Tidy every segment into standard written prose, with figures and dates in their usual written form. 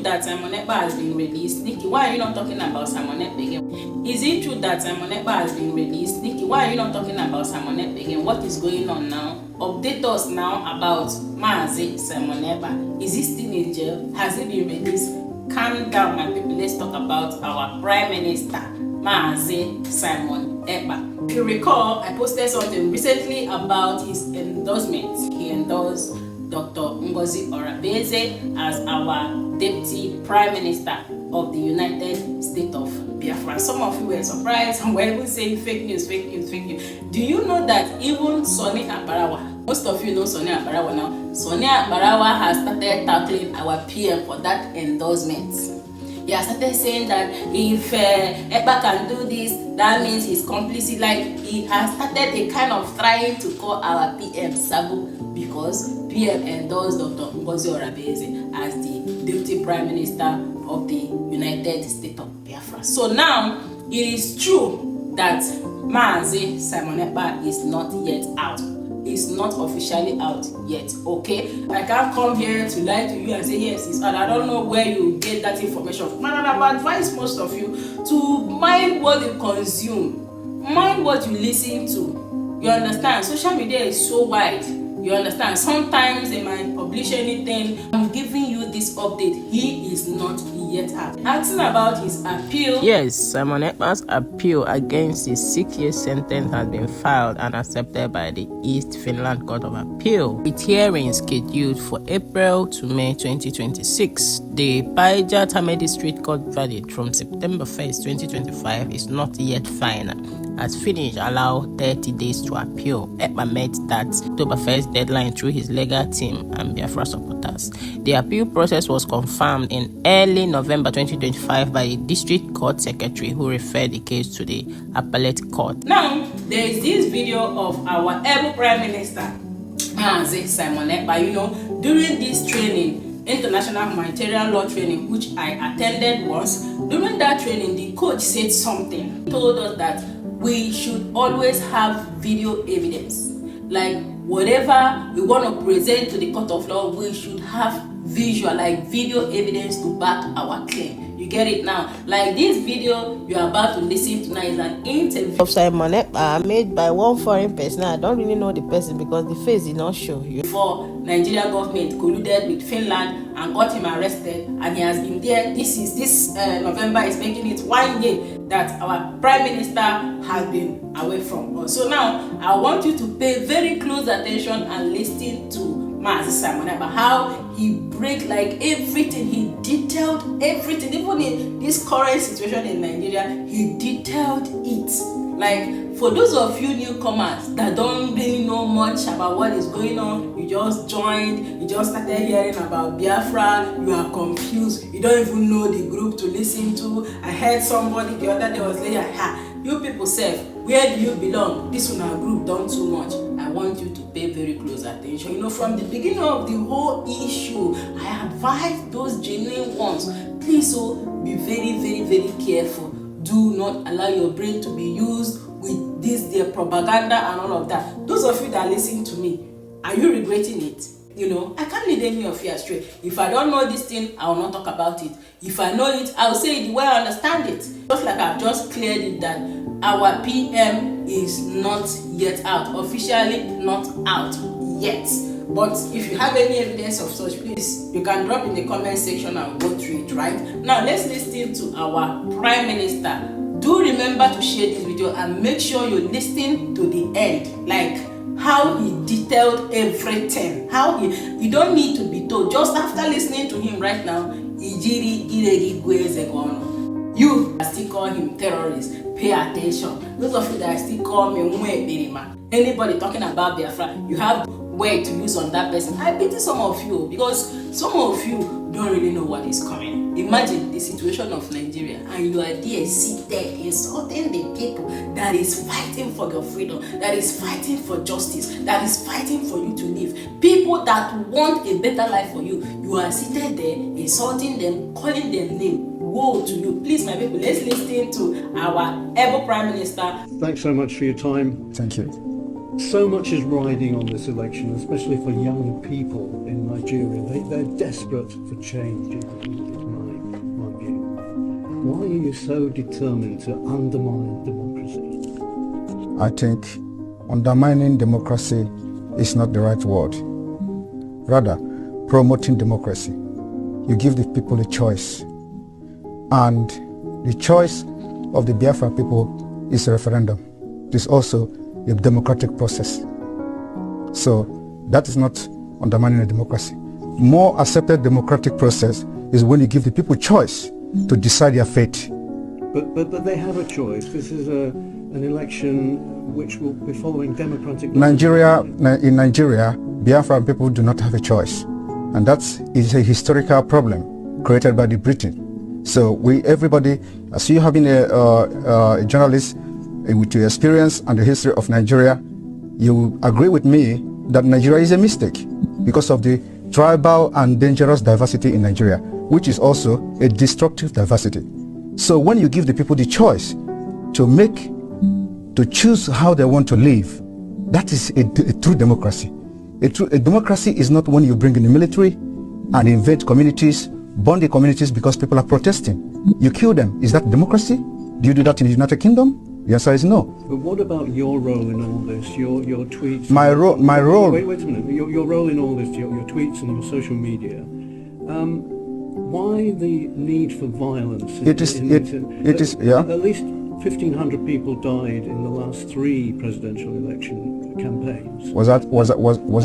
that Simon Ekpa has been released? Nikki, why are you not talking about Simon Ekpa again? Is it true that Simon Ekpa has been released? Nikki, why are you not talking about Simon Ekpa again? What is going on now? Update us now about Mazi Simon Ekpa. Is he still in jail? Has he been released? Calm down, my people. Let's talk about our Prime Minister, Mazi Simon Ekpa. If you recall, I posted something recently about his endorsement. He endorsed Dr. Ngozi Orabeze as our Deputy Prime Minister of the United States of Biafra. Some of you were surprised and were even saying fake news, fake news, fake news. Do you know that even Sonny Abarawa, most of you know Sonny Abarawa now, Sonny Abarawa has started tackling our PM for that endorsement. He has started saying that if Ekpa can do this, that means he's complicit. Like, he has started a kind of trying to call our PM Sabu because PM endorsed Dr. Ngozi Orabeze as the Deputy Prime Minister of the United States of Biafra. So now, it is true that Mazi Simon Ekpa is not yet out. He's not officially out yet, okay? I can't come here to lie to you and say, yes, he's out. I don't know where you get that information from. And I advise most of you to mind what you consume, mind what you listen to. You understand? Social media is so wide. You understand? Sometimes they might publish anything. I'm giving you this update. He is not yet out. Asking about his appeal. Yes, Simon Ekpa's appeal against his 6-year sentence has been filed and accepted by the East Finland Court of Appeal, with hearings scheduled for April to May 2026. The Paija Tame District Court verdict from September 1st, 2025 is not yet final, as Finnish allow 30 days to appeal. Ekpa met that October 1st deadline through his legal team and Biafra supporters. The appeal process was confirmed in early November 2025 by the District Court Secretary, who referred the case to the Appellate Court. Now, there is this video of our able Prime Minister, Mazi Simon Ekpa. You know, during this training, International Humanitarian Law training, which I attended once, during that training, the coach said something. He told us that we should always have video evidence. Like, whatever we want to present to the court of law, we should have visual, like video evidence to back our claim. You get it now? Like, this video you are about to listen to now is an interview of Simon Ekpa made by one foreign person. I don't really know the person because the face did not show you. For Nigerian government colluded with Finland and got him arrested, and he has been there. This November is making it 1 year that our Prime Minister has been away from us. So now I want you to pay very close attention and listen to Mazi Simon Ekpa, how he break like everything. He detailed everything, even in this current situation in Nigeria. He detailed it. Like, for those of you newcomers that don't really know much about what is going on, you just joined, you just started hearing about Biafra, you are confused, you don't even know the group to listen to. I heard somebody the other day was like, you people say, where do you belong? This one our group done too much. I want you to pay very close attention. You know, from the beginning of the whole issue, I advise those genuine ones, please, be very, very, very careful. Do not allow your brain to be used with their propaganda and all of that. Those of you that listen to me, are you regretting it? You know, I can't lead any of you astray. If I don't know this thing, I will not talk about it. If I know it, I will say it the way I understand it. Just like I've just cleared it that our PM is not yet out, officially not out yet. But if you have any evidence of such, please, you can drop in the comment section and go through it, right? Now, let's listen to our Prime Minister. Do remember to share this video and make sure you listen to the end. Like, how he detailed everything. How you don't need to be told. Just after listening to him right now, you still call him terrorist. Pay attention. Those of you that still call me anybody talking about Biafra, you have word to use on that person. I pity some of you because some of you don't really know what is coming. Imagine the situation of Nigeria and you are there seated insulting the people that is fighting for your freedom, that is fighting for justice, that is fighting for you to live. People that want a better life for you, you are seated there insulting them, calling them name. Woe to you. Please, my people, let's listen to our ever Prime Minister. Thanks so much for your time. Thank you. So much is riding on this election, especially for young people in Nigeria. They're desperate for change, in my Why are you so determined to undermine democracy? I think undermining democracy is not the right word. Rather, promoting democracy. You give the people a choice. And the choice of the Biafra people is a referendum. It is also a democratic process. So that is not undermining a democracy. More accepted democratic process is when you give the people choice to decide their fate. But they have a choice. This is an election which will be following democratic... In Nigeria, Biafra people do not have a choice. And that is a historical problem created by the Britain. So everybody, as you have been a journalist with your experience and the history of Nigeria, you agree with me that Nigeria is a mistake because of the tribal and dangerous diversity in Nigeria, which is also a destructive diversity. So when you give the people the choice to choose how they want to live, that is a true democracy. A democracy is not when you bring in the military and invade communities, burn the communities because people are protesting. You kill them. Is that democracy? Do you do that in the United Kingdom? The answer is no. But what about your role in all this? Your tweets? My role. Wait a minute. Your role in all this, your tweets and your social media. Why the need for violence? It is. Yeah. At least 1,500 people died in the last 3 presidential election campaigns. Was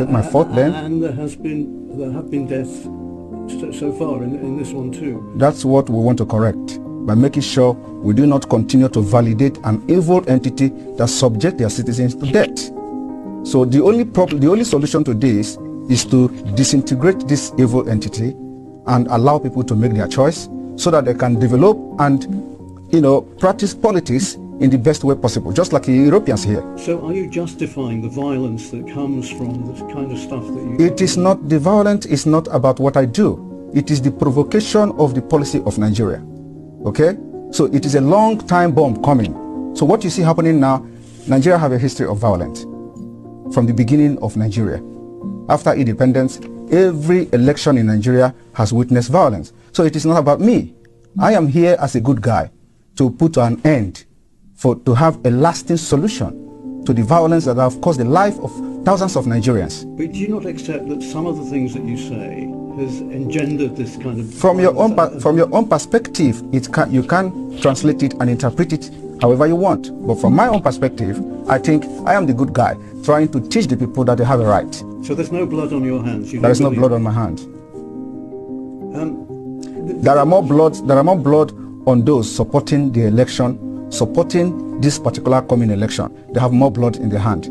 it my fault then? And there have been deaths so far in this one too. That's what we want to correct by making sure we do not continue to validate an evil entity that subjects their citizens to death. So the only solution to this is to disintegrate this evil entity and allow people to make their choice so that they can develop and practice politics in the best way possible, just like the Europeans here. So are you justifying the violence that comes from this kind of stuff that you... It is not, the violence is not about what I do. It is the provocation of the policy of Nigeria. Okay? So it is a long time bomb coming. So what you see happening now, Nigeria have a history of violence from the beginning of Nigeria. After independence, every election in Nigeria has witnessed violence. So it is not about me. I am here as a good guy to put an end, to have a lasting solution to the violence that have caused the life of thousands of Nigerians. But do you not accept that some of the things that you say has engendered this kind of... From your own perspective, you can translate it and interpret it however you want. But from my own perspective, I think I am the good guy trying to teach the people that they have a right. So there's no blood on your hands? There is no blood on my hands. There are more blood on those supporting the election, supporting this particular coming election. They have more blood in their hand.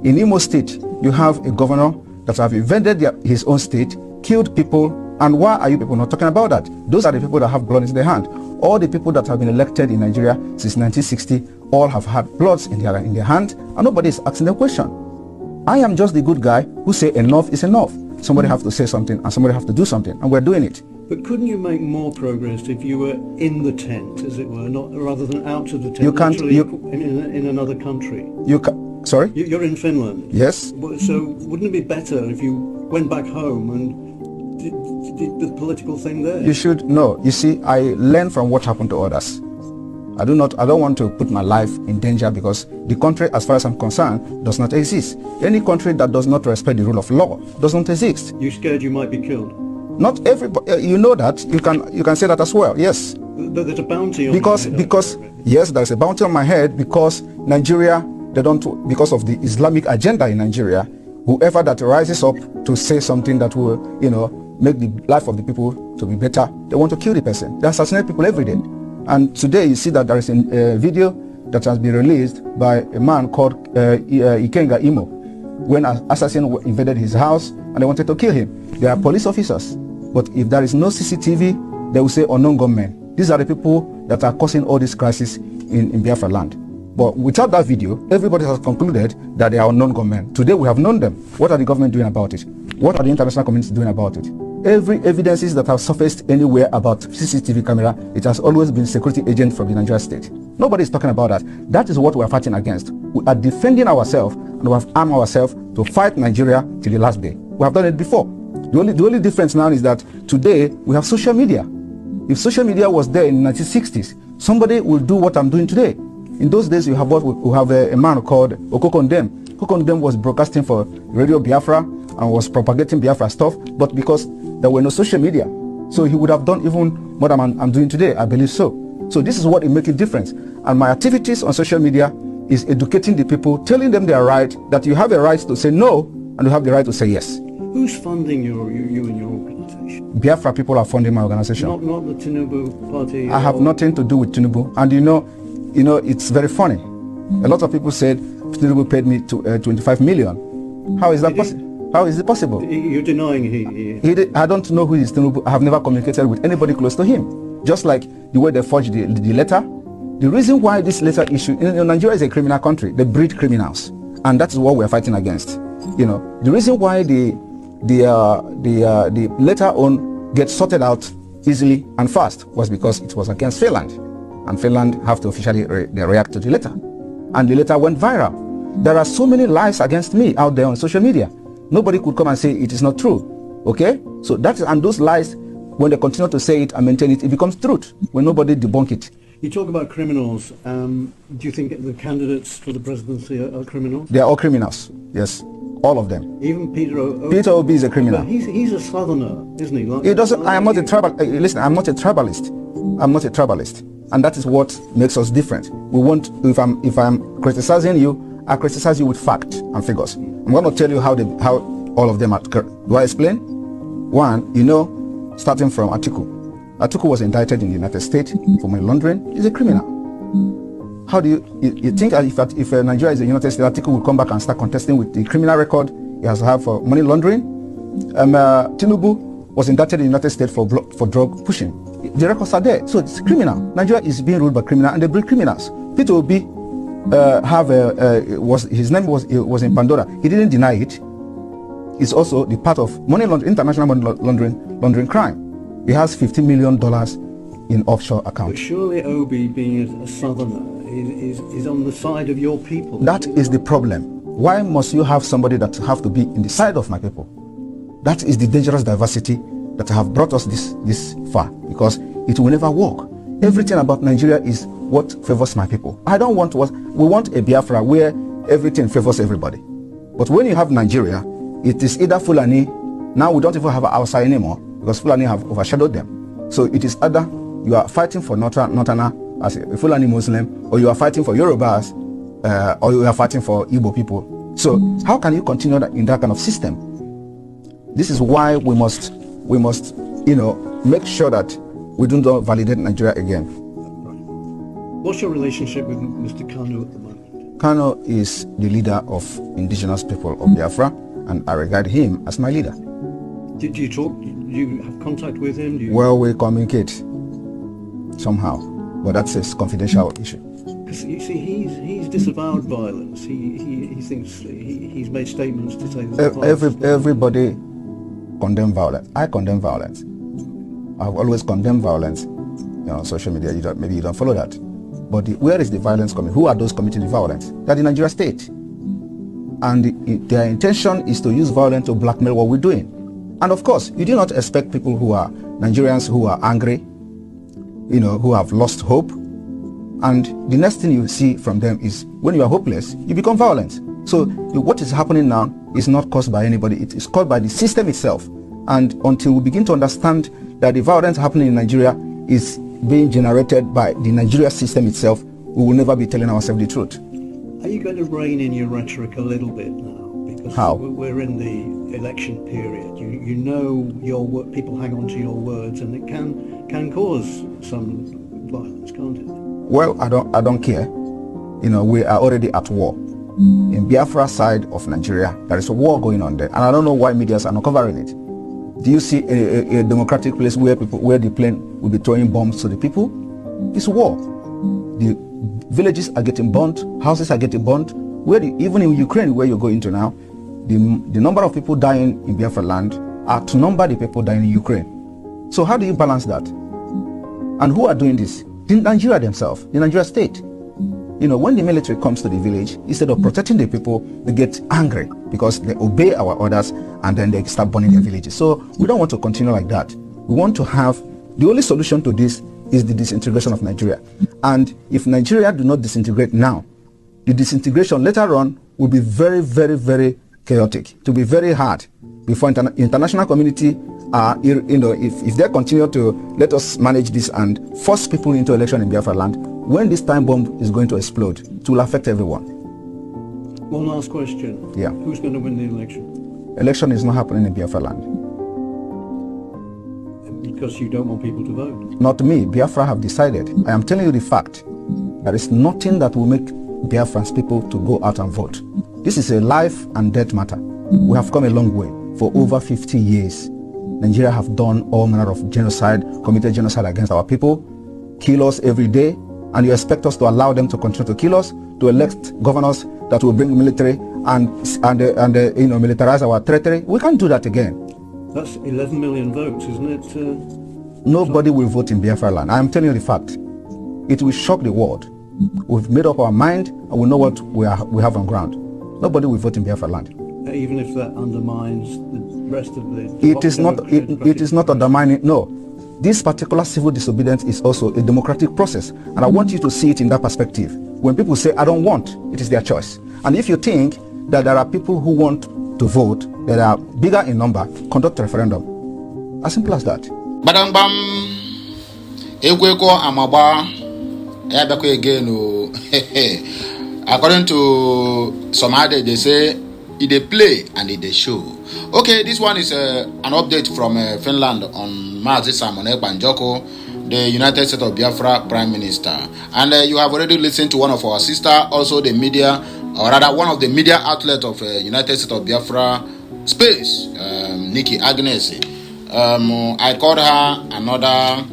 In Imo State, you have a governor that have invaded his own state, killed people, and why are you people not talking about that? Those are the people that have blood in their hand. All the people that have been elected in Nigeria since 1960, all have had bloods in their hand, and nobody is asking the question. I am just the good guy who say enough is enough. Somebody have to say something, and somebody have to do something, and we're doing it. But couldn't you make more progress if you were in the tent, as it were, not rather than out of the tent? You can't. In another country. Sorry? You're in Finland. Yes. So wouldn't it be better if you went back home and did the political thing there? You should. No. You see, I learn from what happened to others. I don't want to put my life in danger because the country, as far as I'm concerned, does not exist. Any country that does not respect the rule of law does not exist. You're scared you might be killed? Not everybody. You know that. You can say that as well. Yes. But there's a bounty on because yes, there's a bounty on my head because Nigeria, because of the Islamic agenda in Nigeria, whoever that rises up to say something that will, make the life of the people to be better, they want to kill the person. They assassinate people every day. And today you see that there is a video that has been released by a man called Ikenga Imo, when an assassin invaded his house and they wanted to kill him. They are police officers. But if there is no CCTV, they will say unknown gunmen. These are the people that are causing all this crisis in Biafra land. But without that video, everybody has concluded that they are unknown gunmen. Today we have known them. What are the government doing about it? What are the international community doing about it? Every evidences that have surfaced anywhere about CCTV camera, it has always been security agent from the Nigeria state. Nobody is talking about that. That is what we are fighting against. We are defending ourselves and we have armed ourselves to fight Nigeria till the last day. We have done it before. The only difference now is that today we have social media. If social media was there in the 1960s, somebody will do what I'm doing today. In those days, we have a man called Okokondem. Okokondem was broadcasting for Radio Biafra and was propagating Biafra stuff, but because there were no social media, so he would have done even what I'm doing today, I believe so. So this is what it makes a difference. And my activities on social media is educating the people, telling them they are right, that you have a right to say no, and you have the right to say yes. Who's funding you and your organization? Biafra people are funding my organization. Not the Tinubu party? I have nothing to do with Tinubu. And you know, it's very funny. A lot of people said Tinubu paid me 25 million. How is that possible? How is it possible? You're denying he did. I don't know who is Tinubu. I have never communicated with anybody close to him. Just like the way they forged the letter. The reason why this letter issue, Nigeria is a criminal country. They breed criminals, and that is what we are fighting against. The reason why the letter on gets sorted out easily and fast was because it was against Finland, and Finland have to officially react to the letter, and the letter went viral. There are so many lies against me out there on social media. Nobody could come and say it is not true. Okay, so and those lies, when they continue to say it and maintain it, it becomes truth when nobody debunk it. You talk about criminals. Do you think the candidates for the presidency are criminals? They are all criminals. Yes, all of them. Even Peter Obi. Peter Obi is a criminal. But he's a southerner, isn't he? He doesn't. I am not a tribal. Listen, I'm not a tribalist. I'm not a tribalist, and that is what makes us different. We want. If I'm criticizing you, I criticize you with fact and figures. I'm going to tell you how all of them are. Do I explain? One, starting from Atiku. Atiku was indicted in the United States for money laundering. He's a criminal. How do you think if Nigeria is a United States, Atiku will come back and start contesting with the criminal record he has to have for money laundering? Tinubu was indicted in the United States for drug pushing. The records are there. So it's criminal. Nigeria is being ruled by criminals, and they breed criminals. Peter Obi his name was in Pandora. He didn't deny it. It's also the part of money laundering, international money laundering crime. He has $50 million in offshore accounts. But surely Obi, being a southerner, is on the side of your people. That is the problem. Why must you have somebody that have to be in the side of my people? That is the dangerous diversity that have brought us this far, because it will never work. Everything about Nigeria is what favors my people. We want a Biafra where everything favors everybody. But when you have Nigeria, it is either Fulani. Now we don't even have outside anymore, because Fulani have overshadowed them. So it is either you are fighting for Northerner as a Fulani Muslim, or you are fighting for Yorubas, or you are fighting for Igbo people. So how can you continue in that kind of system? This is why we must make sure that we do not validate Nigeria again. What's your relationship with Mr. Kanu at the moment? Kanu is the leader of indigenous people of Biafra, and I regard him as my leader. Did you talk? Do you have contact with him? Well, we communicate somehow, but that's a confidential issue. Because you see, he's disavowed violence. He thinks he's made statements to say that everybody condemn violence. I condemn violence. I've always condemned violence. On social media, maybe you don't follow that. But where is the violence coming? Who are those committing the violence? They're the Nigeria state, and their intention is to use violence to blackmail what we're doing. And of course, you do not expect people who are Nigerians who are angry, who have lost hope. And the next thing you see from them is when you are hopeless, you become violent. So what is happening now is not caused by anybody. It is caused by the system itself. And until we begin to understand that the violence happening in Nigeria is being generated by the Nigeria system itself, we will never be telling ourselves the truth. Are you going to rein in your rhetoric a little bit now? Because how? We're in the election period. You know people hang on to your words, and it can cause some violence, can't it? Well, I don't care. We are already at war. In Biafra side of Nigeria, there is a war going on there, and I don't know why medias are not covering it. Do you see a democratic place where the plane will be throwing bombs to the people? It's war. The villages are getting burnt, houses are getting burnt. Even in Ukraine, where you're going to now, the number of people dying in Biafra land are to number the people dying in Ukraine. So how do you balance that? And who are doing this? The Nigeria themselves, the Nigeria state. When the military comes to the village, instead of protecting the people, they get angry because they obey our orders, and then they start burning their villages. So we don't want to continue like that. We want to have The only solution to this is the disintegration of Nigeria. And if Nigeria do not disintegrate now, the disintegration later on will be very, very, very chaotic. It will be very hard before international community, if they continue to let us manage this and force people into election in Biafra land, when this time bomb is going to explode, it will affect everyone. One last question. Yeah. Who's going to win the election? Election is not happening in Biafra land. Because you don't want people to vote. Not me. Biafra have decided. I am telling you the fact. There is nothing that will make Biafran's people to go out and vote. This is a life and death matter. We have come a long way. For over 50 years, Nigeria have done all manner of genocide, committed genocide against our people, kill us every day, and you expect us to allow them to continue to kill us, to elect governors that will bring military and militarize our territory? We can't do that again. That's 11 million votes, isn't it? Nobody will vote in Biafra land. I am telling you the fact. It will shock the world. We've made up our mind and we know what we have on ground. Nobody will vote in Biafra land. Even if that undermines the rest of the... It is not undermining. No. This particular civil disobedience is also a democratic process. And I want you to see it in that perspective. When people say, I don't want, it is their choice. And if you think that there are people who want to vote that are bigger in number, conduct a referendum. As simple as that. Badambam Ekweko Amaba Ebeko again. According to some others, they say it play and it show. Okay, this one is an update from Finland on Mazi Simon Ekpa, the United States of Biafra Prime Minister. And you have already listened to one of our sister, also the media, or rather one of the media outlets of United States of Biafra space, Nikki Agnes. I called her another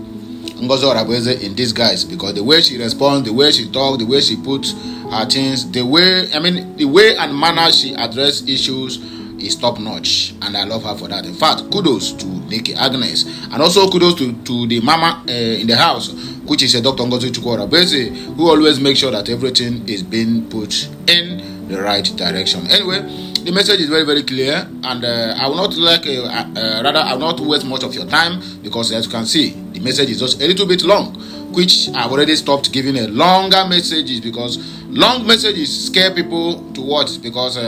Ngozo Rabweze in disguise because the way she responds, the way she talks, the way she puts her things, the way and manner she addresses issues is top notch, and I love her for that. In fact, kudos to Nikki Agnes, and also kudos to the mama in the house, which is a Dr. Ngozi Rabweze, who always makes sure that everything is being put in the right direction. Anyway, the message is very, very clear, and I will not I will not waste much of your time because, as you can see, the message is just a little bit long, which I've already stopped giving a longer messages because long messages scare people to watch because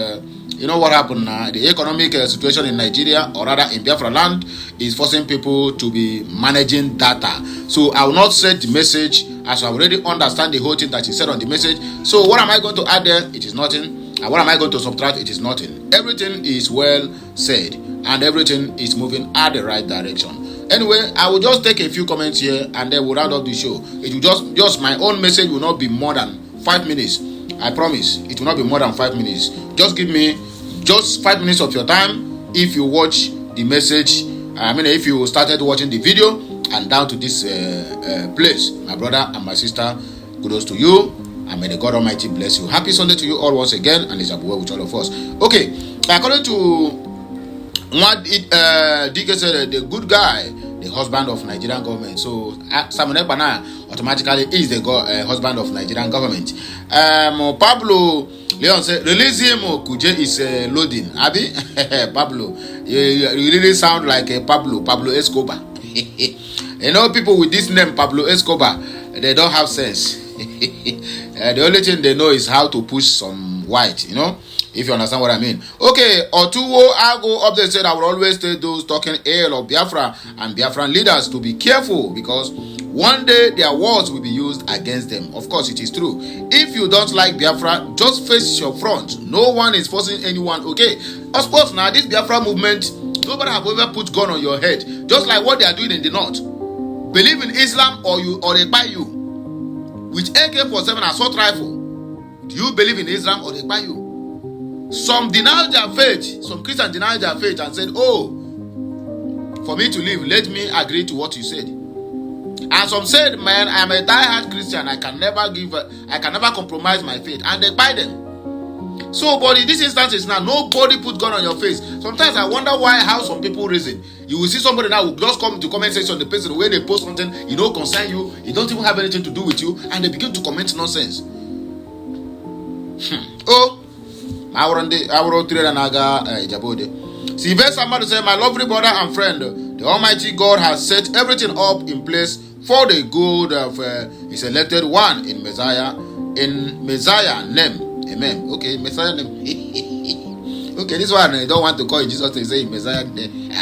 you know what happened now. The economic situation in Nigeria, or rather in Biafra land, is forcing people to be managing data. So I will not say the message as I already understand the whole thing that he said on the message. So what am I going to add there? It is nothing. And what am I going to subtract? It is nothing. Everything is well said and everything is moving at the right direction. Anyway, I will just take a few comments here and then we'll round up the show. It will just my own message will not be more than 5 minutes. I promise it will not be more than 5 minutes. Just give me just 5 minutes of your time if you watch the message. I mean, if you started watching the video and down to this place, my brother and my sister, kudos to you. And may the God Almighty bless you. Happy Sunday to you all once again, and it's well with all of us. Okay, according to what DK said, the good guy, the husband of Nigerian government. So Simon Ekpa automatically is the husband of Nigerian government. Pablo Leon said, release him. Kuje is loading. Abi Pablo, you really sound like Pablo Escobar. You know, people with this name Pablo Escobar, they don't have sense. The only thing they know is how to push some white, you know, if you understand what I mean. Okay, Otuwo Ago update said I will always tell those talking ill of Biafra and Biafran leaders to be careful because one day their words will be used against them. Of course, it is true. If you don't like Biafra, just face your front. No one is forcing anyone. Okay, of course, now this Biafra movement, nobody have ever put gun on your head, just like what they are doing in the north. Believe in Islam or they buy you. With AK-47 assault rifle, do you believe in Islam or they buy you? Some denied their faith. Some Christians denied their faith and said, "Oh, for me to live, let me agree to what you said." And some said, "Man, I am a die-hard Christian. I can never compromise my faith." And they buy them. So, but in this instance is now nobody put gun on your face. Sometimes I wonder how some people reason. You will see somebody now who just come to comment section on the page where they post something, it don't concern you, it don't even have anything to do with you, and they begin to comment nonsense. Oh, I will trade and aga Jabode. Sylvester Amadu said, my lovely brother and friend, The Almighty God has set everything up in place for the good of His elected one in Messiah name. Amen. Okay, Messiah name. Okay, this one I don't want to call it Jesus. They say Messiah name.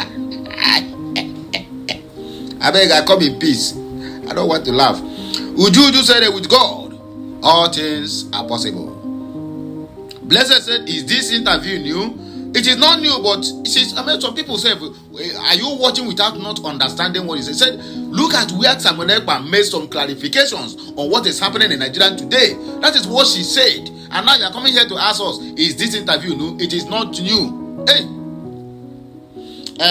I beg, I come in peace. I don't want to laugh. Uju said that with God, all things are possible. Blessed said, is this interview new? It is not new, but it is, some people say, are you watching without not understanding what he said? Look at where Samuel Ekpa made some clarifications on what is happening in Nigeria today. That is what she said. And now you are coming here to ask us, is this interview new? It is not new. Hey!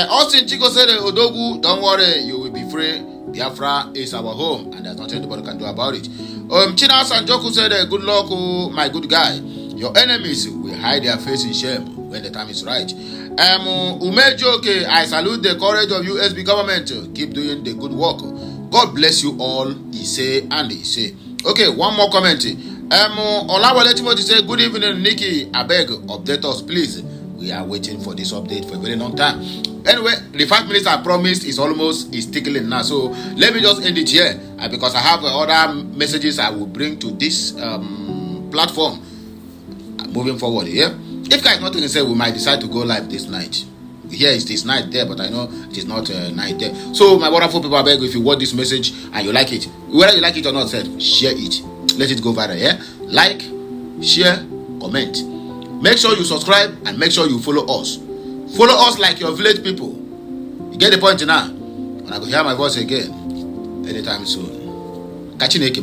Austin Chico said, Odogu, don't worry, you will be free. Biafra is our home, and there's nothing anybody can do about it. China Sanjoku said, good luck, my good guy. Your enemies will hide their face in shame when the time is right. Umejoke, I salute the courage of USB government. Keep doing the good work. God bless you all, he say and he say. Okay, one more comment. Olawale Timothy say, good evening, Nikki. I beg, update us, please. We are waiting for this update for a very long time. Anyway, the 5 minutes I promised is tickling now. So let me just end it here because I have other messages I will bring to this platform moving forward here. If guys nothing to say, we might decide to go live this night. Here is this night there, but I know it is not night there. So my wonderful people, I beg, if you watch this message and you like it, whether you like it or not, share it. Let it go viral. Yeah, like, share, comment. Make sure you subscribe and make sure you follow us. Follow us like your village people. You get the point now? And I will hear my voice again anytime soon. Catch you next.